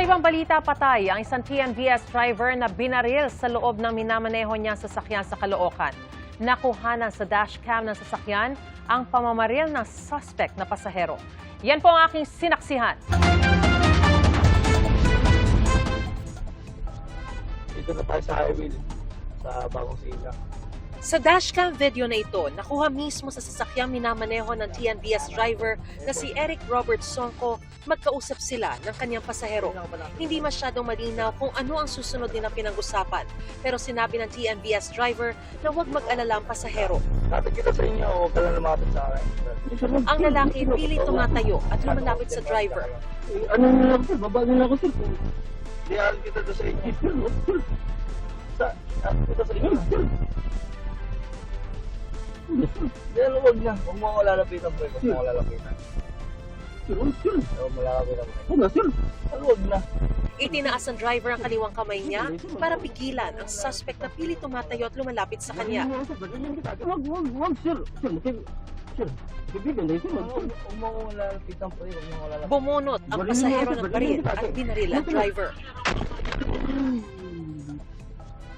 Sa ibang balita, patay ang isang TNVS driver na binaril sa loob ng minamaneho niyang sasakyan sa Caloocan. Nakuhanan sa dashcam ng sasakyan ang pamamaril ng suspect na pasahero. Yan po ang aking sinaksihan. Dito na tayo sa highway, sa Bagong Silang. Sa dashcam video na ito, nakuha mismo sa sasakyang minamaneho ng TNVS driver na si Eric Robert Sonko. Magkausap sila ng kanyang pasahero. Hindi masyadong malinaw kung ano ang susunod nila pinag-usapan. Pero sinabi ng TNVS driver na huwag mag-alala ang pasahero. Lapit kita sa inyo, huwag ka lang lumapit sa akin. Ang lalaki pilit tumatayo at lumalapit sa driver. Ano nyo lang sir, baba nyo lang ako sir. Diyan kita doon sa inyo. Kita sa inyo. Diyan, huwag na. Huwag mo ako lalapitan po. Huwag mo ako lalapitan. Huwag mo lalapitan po. Huwag na sir. Huwag na. Itinaas ng driver ang kaliwang kamay niya para pigilan ang suspect na pilit tumatayo at lumalapit sa kanya. Huwag sir. Sir, bibigyan dahil sir. Huwag mo ako lalapitan po. Huwag mo ako lalapitan. Bumunot ang pasahero ng baril at binaril ang driver.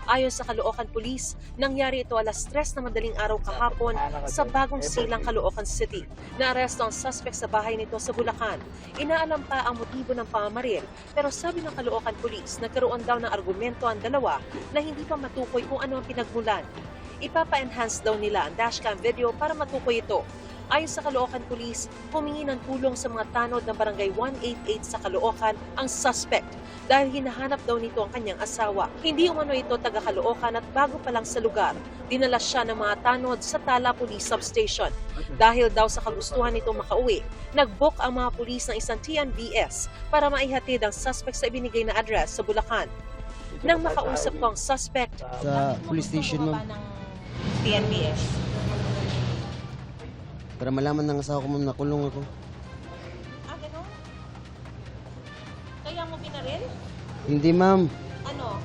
Ayon sa Caloocan Police, nangyari ito alas 3 na madaling araw kahapon sa Bagong Silang, Caloocan City. Naaresto ang suspect sa bahay nito sa Bulacan. Inaalam pa ang motibo ng pamamaril, pero sabi ng Caloocan Police, nagkaroon daw ng argumento ang dalawa na hindi pa matukoy kung ano ang pinagmulan. Ipapa-enhance daw nila ang dashcam video para matukoy ito. Ayon sa Caloocan Police, humingi ng tulong sa mga tanod ng Barangay 188 sa Caloocan ang suspect dahil hinahanap daw nito ang kanyang asawa. Hindi umano ito taga Caloocan at bago pa lang sa lugar, dinala siya ng mga tanod sa Tala Police Substation. Dahil daw sa kagustuhan nito makauwi, nag-book ang mga pulis ng isang TNVS para maihatid ang suspect sa ibinigay na address sa Bulacan. Nang makausap ko ang suspect sa police station, ma'am. TNVS. Para malaman ng asawa ko, ma'am, nakulong ako. Ah, gano'n? Kaya mo binaril? Hindi, ma'am. Ano?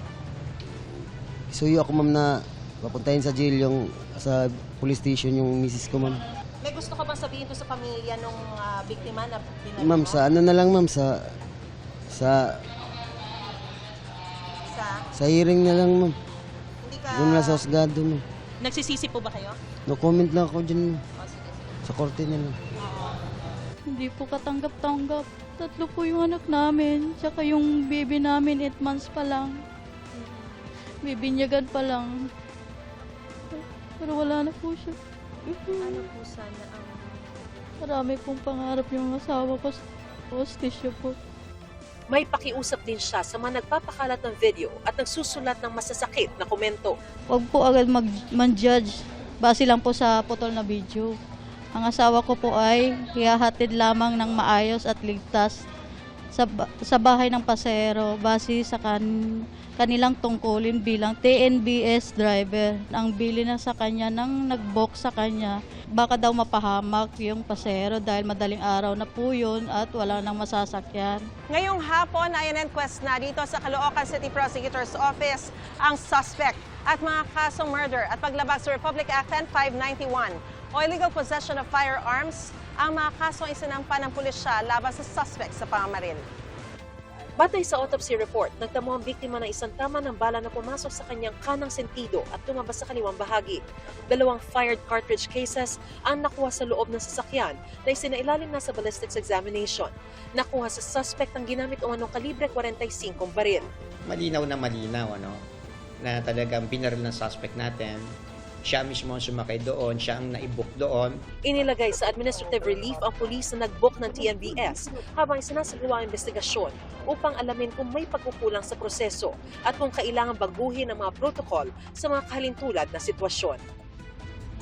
Isuyo ako, ma'am, na papuntahin sa jail yung sa police station yung misis ko, ma'am. May gusto ka bang sabihin to sa pamilya nung biktima na binaril Ma'am, mo? sa ano na lang, ma'am, sa Sa? hearing na lang, ma'am. Hindi ka... Doon na sa husgado, ma'am. Nagsisisi po ba kayo? No comment lang ako dyan, ma'am. O, sige. Sa korte na lang. Hindi po katanggap-tanggap. 3 po yung anak namin. Tsaka yung baby namin, 8 months pa lang. Bibinyagan pa lang. Pero wala na po siya. Ano po sana ang... Marami pong pangarap yung asawa ko sa hostisya po. May pakiusap din siya sa mga nagpapakalat ng video at nagsusulat ng masasakit na komento. Huwag po agad man-judge. Base lang po sa putol na video. Ang asawa ko po ay hihahatid lamang ng maayos at ligtas sa bahay ng pasahero base sa kanilang tungkulin bilang TNVS driver. Ang bili na sa kanya nang nag-book sa kanya, baka daw mapahamak yung pasahero dahil madaling araw na po yun at wala nang masasakyan. Ngayong hapon ay in-inquest na dito sa Caloocan City Prosecutor's Office ang suspect at mga kasong murder at paglabag sa Republic Act 10591 o illegal possession of firearms ang mga kasong isinampa ng pulisya laban sa suspect sa pamamaril. Batay sa autopsy report, nagtamo ang biktima ng isang tama ng bala na pumasok sa kanyang kanang sentido at tumabas sa kaliwang bahagi. 2 fired cartridge cases ang nakuha sa loob ng sasakyan na isinailalim na sa ballistics examination. Nakuha sa suspect ang ginamit umanong kalibre 45 baril. Malinaw, ano, na talagang binaril ng suspect natin. Siya mismo ang sumakay doon, siya ang naibok doon. Inilagay sa administrative relief ang pulis na nag-book ng TNVS habang isinasagawa ang investigasyon upang alamin kung may pagkukulang sa proseso at kung kailangan baguhin ang mga protocol sa mga kahalintulad na sitwasyon.